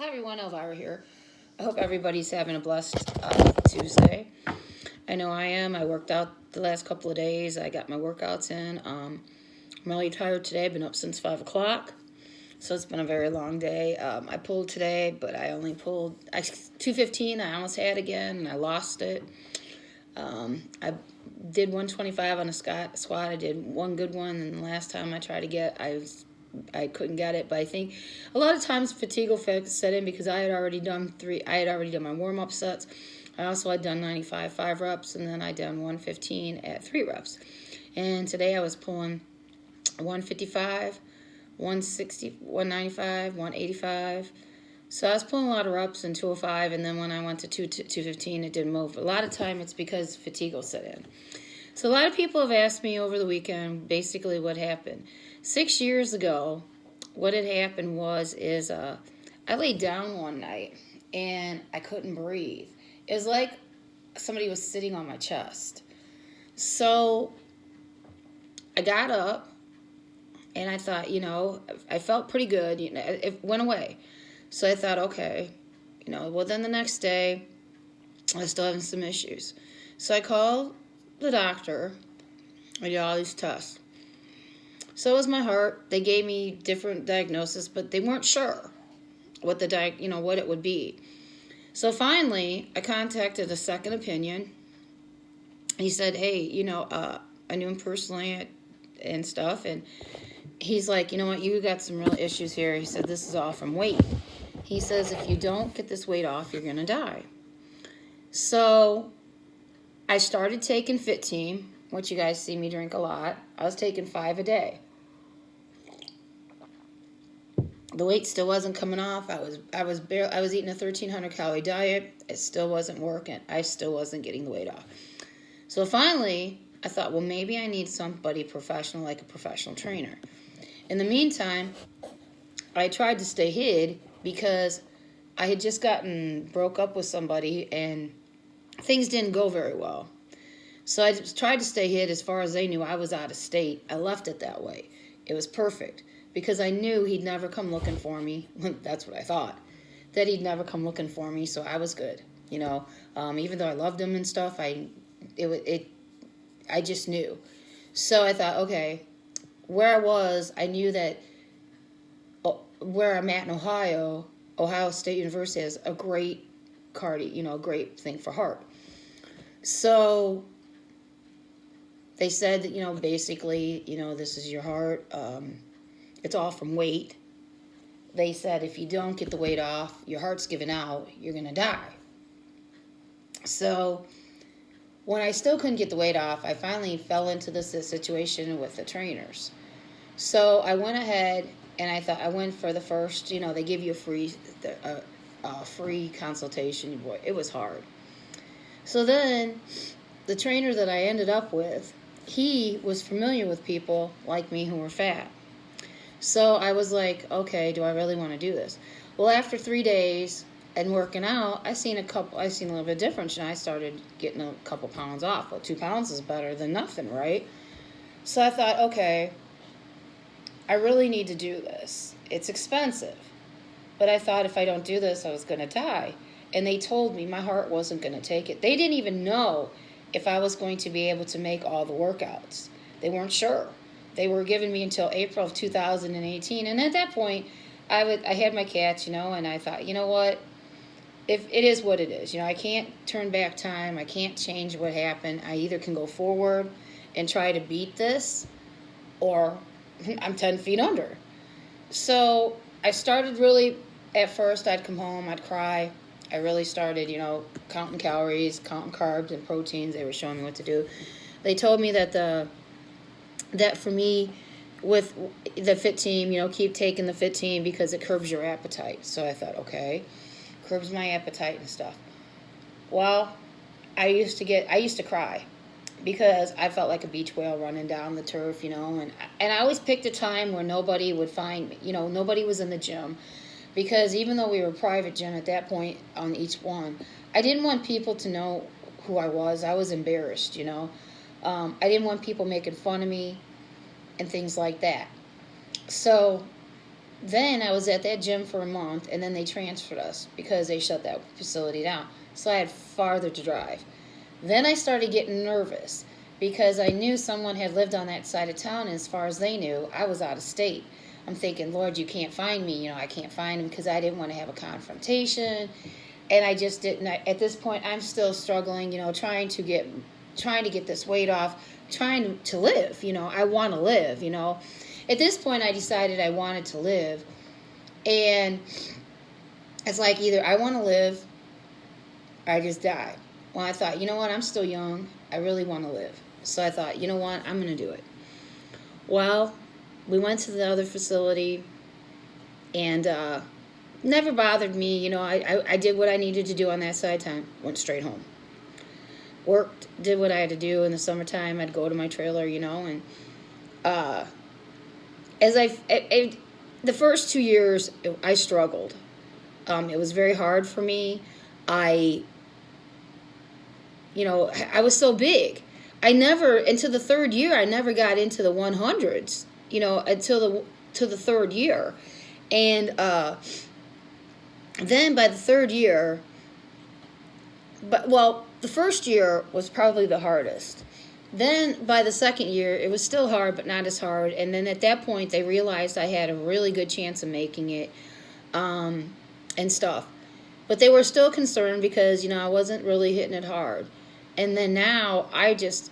Hi everyone, Elvira here. I hope everybody's having a blessed Tuesday. I know I am. I worked out the last couple of days. I got my workouts in. I'm really tired today. I've been up since 5 o'clock. So it's been a very long day. I pulled today, but I only pulled 215. I almost had again, and I lost it. I did 125 on a squat. I did one good one, and the last time I tried to get, I couldn't get it. But I think a lot of times fatigue will set in because I had already done my warm-up sets. I also had done 95 5 reps, and then I done 115 at 3 reps. And today I was pulling 155, 160, 195, 185. So I was pulling a lot of reps in 205, and then when I went to 215, it didn't move. A lot of time it's because fatigue will set in. So a lot of people have asked me over the weekend basically what happened. 6 years ago, what had happened is I laid down one night and I couldn't breathe. It was like somebody was sitting on my chest. So I got up and I thought, I felt pretty good. It went away. So I thought, okay, well, then the next day I was still having some issues. So I called the doctor. I did all these tests. So was my heart. They gave me different diagnoses, but they weren't sure what what it would be. So finally, I contacted a second opinion. He said, hey, I knew him personally and stuff, and he's like, you know what, you got some real issues here. He said, this is all from weight. He says, if you don't get this weight off, you're going to die. So I started taking Fit Team, which you guys see me drink a lot. I was taking 5 a day. The weight still wasn't coming off. I was eating a 1,300 calorie diet. It still wasn't working. I still wasn't getting the weight off. So finally, I thought, well, maybe I need somebody professional, like a professional trainer. In the meantime, I tried to stay hid because I had just broke up with somebody and things didn't go very well. So I just tried to stay hid. As far as they knew, I was out of state. I left it that way. It was perfect because I knew he'd never come looking for me. That's what I thought, that he'd never come looking for me. So I was good, even though I loved him and stuff. I just knew. So I thought, okay, where I was, I knew that where I'm at in Ohio State University has a great a great thing for heart. So they said that, basically, this is your heart. It's all from weight. They said if you don't get the weight off, your heart's giving out, you're going to die. So when I still couldn't get the weight off, I finally fell into this situation with the trainers. So I went ahead and I went for the first, they give you a free consultation. Boy, it was hard. So then the trainer that I ended up with, he was familiar with people like me who were fat. So I was like, okay, do I really want to do this? Well, after 3 days and working out, I seen a little bit of difference, and I started getting a couple pounds off. Well, 2 pounds is better than nothing, right? So I thought, okay, I really need to do this. It's expensive. But I thought if I don't do this, I was going to die. And they told me my heart wasn't going to take it. They didn't even know if I was going to be able to make all the workouts. They weren't sure. They were giving me until April of 2018. And at that point, I had my cats, and I thought, you know what? If it is what it is. I can't turn back time. I can't change what happened. I either can go forward and try to beat this, or I'm 10 feet under. So I started really, at first I'd come home, I'd cry. I really started, counting calories, counting carbs and proteins. They were showing me what to do. They told me that for me, with the Fit Team, keep taking the Fit Team because it curbs your appetite. So I thought, okay, curbs my appetite and stuff. Well, I used to cry because I felt like a beach whale running down the turf, and I always picked a time where nobody would find me. Nobody was in the gym. Because even though we were a private gym at that point on each one, I didn't want people to know who I was. I was embarrassed, I didn't want people making fun of me and things like that. So Then I was at that gym for a month, and then they transferred us because they shut that facility down. So I had farther to drive. Then I started getting nervous because I knew someone had lived on that side of town, and as far as they knew, I was out of state. I'm thinking, Lord, you can't find me. I can't find him because I didn't want to have a confrontation, and I just didn't. At this point, I'm still struggling. Trying to get this weight off, trying to live. I want to live. At this point, I decided I wanted to live, and it's like either I want to live, or I just die. Well, I thought, you know what? I'm still young. I really want to live. So I thought, you know what? I'm going to do it. Well, we went to the other facility, and never bothered me. I did what I needed to do on that side time. Went straight home. Worked, did what I had to do. In the summertime, I'd go to my trailer, and the first 2 years, I struggled. It was very hard for me. I was so big. Until the third year, I never got into the 100s, until the third year. And then by the third year, the first year was probably the hardest. Then by the second year, it was still hard, but not as hard. And then at that point, they realized I had a really good chance of making it, and stuff. But they were still concerned because, I wasn't really hitting it hard. And then now I just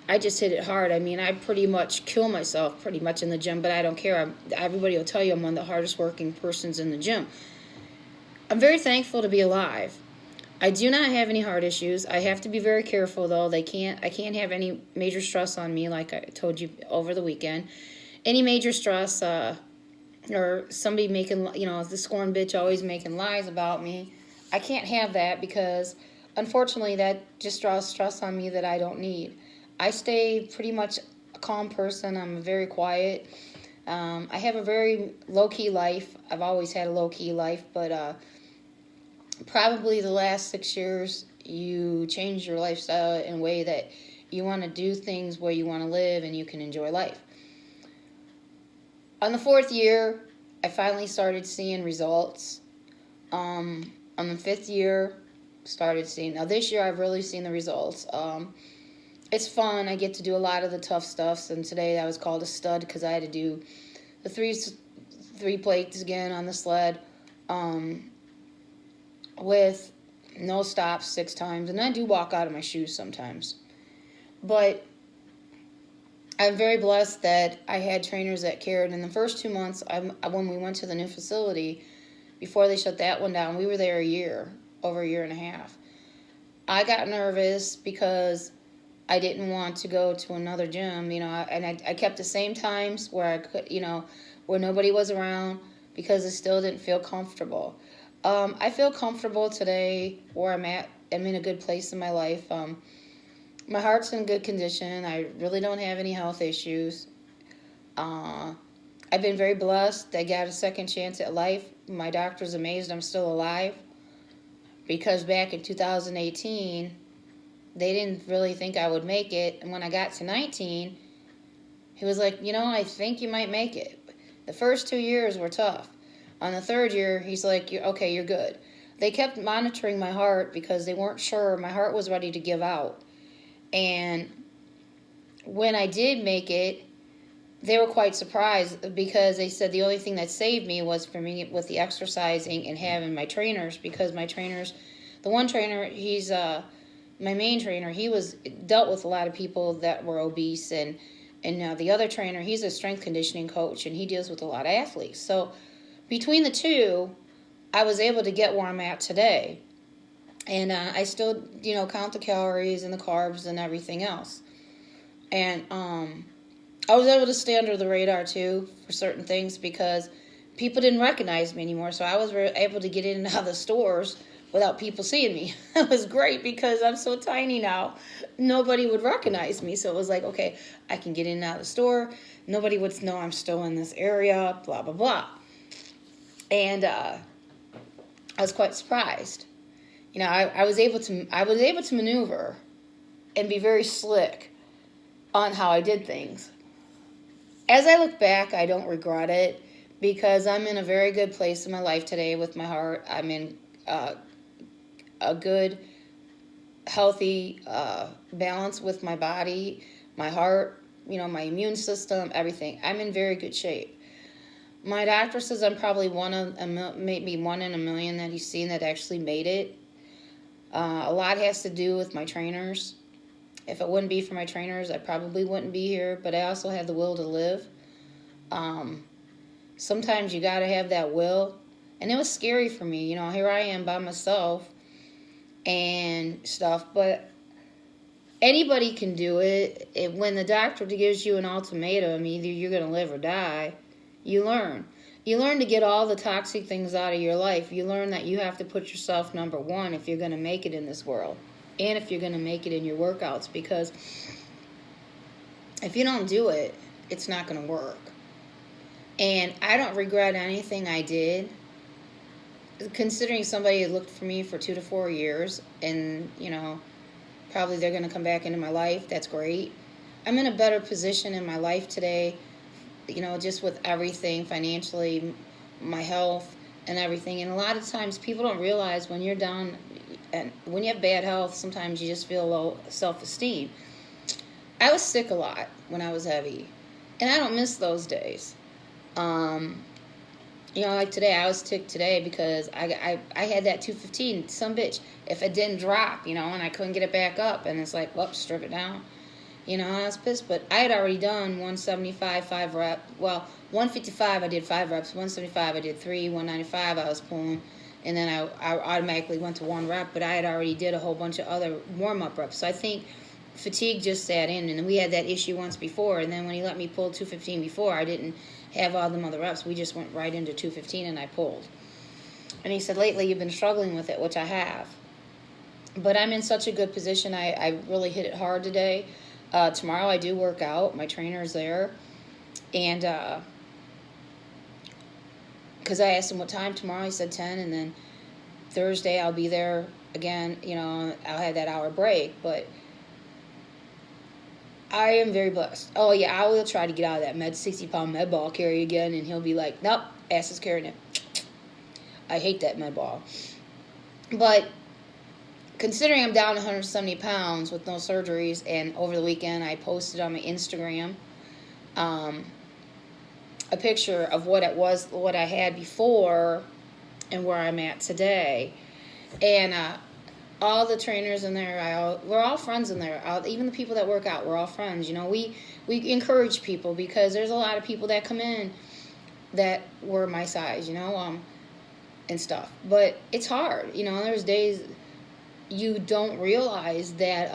hit it hard. I mean, I pretty much kill myself pretty much in the gym, but I don't care. Everybody will tell you I'm one of the hardest working persons in the gym. I'm very thankful to be alive. I do not have any heart issues. I have to be very careful, though. I can't have any major stress on me, like I told you over the weekend. Any major stress, or somebody making, the scorn bitch always making lies about me. I can't have that because, unfortunately, that just draws stress on me that I don't need. I stay pretty much a calm person. I'm very quiet. I have a very low-key life. I've always had a low-key life, but probably the last 6 years, you change your lifestyle in a way that you want to do things where you want to live and you can enjoy life. On the fourth year, I finally started seeing results. On the fifth year, started seeing. Now this year, I've really seen the results. It's fun. I get to do a lot of the tough stuff. And today, I was called a stud because I had to do the three plates again on the sled. With no stops 6 times. And I do walk out of my shoes sometimes. But I'm very blessed that I had trainers that cared. In the first 2 months, when we went to the new facility, before they shut that one down, we were there over a year and a half. I got nervous because I didn't want to go to another gym, and I kept the same times where I could, where nobody was around because I still didn't feel comfortable. I feel comfortable today where I'm at. I'm in a good place in my life. My heart's in good condition. I really don't have any health issues. I've been very blessed. I got a second chance at life. My doctor's amazed I'm still alive because back in 2018, they didn't really think I would make it. And when I got to 19, he was like, I think you might make it. The first 2 years were tough. On the third year, he's like, okay, you're good. They kept monitoring my heart because they weren't sure. My heart was ready to give out. And when I did make it, they were quite surprised because they said the only thing that saved me was for me with the exercising and having my trainers, because my trainers, the one trainer, he's my main trainer, he dealt with a lot of people that were obese, and the other trainer, he's a strength conditioning coach, and he deals with a lot of athletes. So between the two, I was able to get where I'm at today. And I still, count the calories and the carbs and everything else. And I was able to stay under the radar, too, for certain things because people didn't recognize me anymore. So I was able to get in and out of the stores without people seeing me. It was great because I'm so tiny now. Nobody would recognize me. So it was like, okay, I can get in and out of the store. Nobody would know I'm still in this area, blah, blah, blah. And I was quite surprised. I was able to maneuver and be very slick on how I did things. As I look back, I don't regret it because I'm in a very good place in my life today with my heart. I'm in a good, healthy balance with my body, my heart, my immune system, everything. I'm in very good shape. My doctor says I'm probably maybe one in a million that he's seen that actually made it. A lot has to do with my trainers. If it wouldn't be for my trainers, I probably wouldn't be here, but I also have the will to live. Sometimes you got to have that will. And it was scary for me. Here I am by myself and stuff, but anybody can do it. When the doctor gives you an ultimatum, either you're going to live or die, you learn. You learn to get all the toxic things out of your life. You learn that you have to put yourself number one if you're going to make it in this world. And if you're going to make it in your workouts. Because if you don't do it, it's not going to work. And I don't regret anything I did. Considering somebody had looked for me for 2 to 4 years. And, probably they're going to come back into my life. That's great. I'm in a better position in my life today. Just with everything financially, my health and everything. And a lot of times people don't realize when you're down and when you have bad health, sometimes you just feel low self-esteem. I was sick a lot when I was heavy, and I don't miss those days. Like today, I was sick today because I had that 215, some bitch. If it didn't drop, and I couldn't get it back up, and it's like, well, strip it down. I was pissed, but I had already done 175, 5 reps. Well, 155, I did 5 reps. 175, I did 3. 195, I was pulling. And then I automatically went to 1 rep, but I had already did a whole bunch of other warm-up reps. So I think fatigue just sat in, and we had that issue once before. And then when he let me pull 215 before, I didn't have all them other reps. We just went right into 215, and I pulled. And he said, lately you've been struggling with it, which I have. But I'm in such a good position. I really hit it hard today. Tomorrow I do work out. My trainer's there. And because I asked him what time tomorrow, he said 10. And then Thursday I'll be there again. I'll have that hour break. But I am very blessed. Oh, yeah, I will try to get out of that 60-pound med ball carry again. And he'll be like, nope, ass is carrying it. I hate that med ball. But considering I'm down 170 pounds with no surgeries, and over the weekend I posted on my Instagram a picture of what I had before and where I'm at today. And all the trainers in there, we're all friends in there. Even the people that work out, we're all friends. We encourage people because there's a lot of people that come in that were my size, and stuff. But it's hard. There's days you don't realize that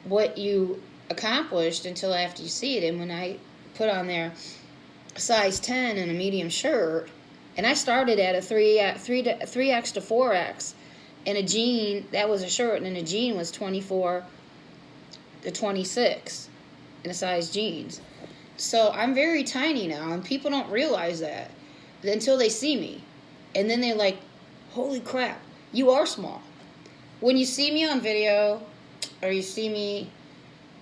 what you accomplished until after you see it. And when I put on there size 10 and a medium shirt, and I started at a 3X to 4X, and a jean, that was a shirt, and a jean was 24 to 26 in a size jeans. So I'm very tiny now, and people don't realize that until they see me. And then they're like, holy crap, you are small. When you see me on video, or you see me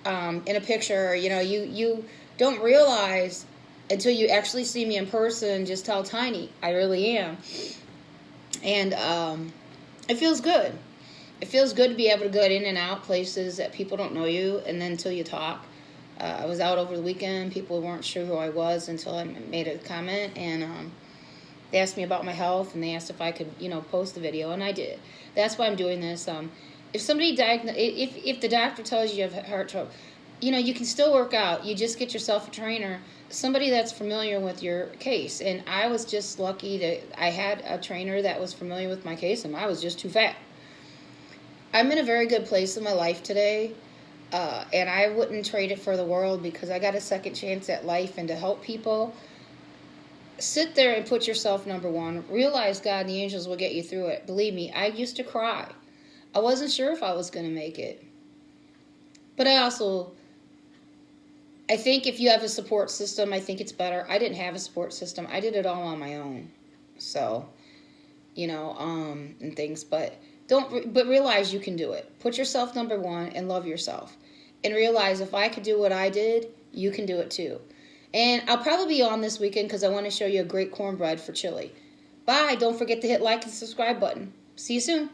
in a picture, you don't realize until you actually see me in person just how tiny I really am. And it feels good. It feels good to be able to go in and out places that people don't know you, and then until you talk. I was out over the weekend. People weren't sure who I was until I made a comment, and they asked me about my health, and they asked if I could, post the video, and I did. That's why I'm doing this. If somebody if the doctor tells you have heart trouble, you can still work out. You just get yourself a trainer, somebody that's familiar with your case. And I was just lucky that I had a trainer that was familiar with my case, and I was just too fat. I'm in a very good place in my life today, and I wouldn't trade it for the world because I got a second chance at life and to help people. Sit there and put yourself number one. Realize God and the angels will get you through it. Believe me, I used to cry. I wasn't sure if I was going to make it. But I think if you have a support system, I think it's better. I didn't have a support system. I did it all on my own. So, and things. But realize you can do it. Put yourself number one and love yourself. And realize if I could do what I did, you can do it too. And I'll probably be on this weekend because I want to show you a great cornbread for chili. Bye. Don't forget to hit like and subscribe button. See you soon.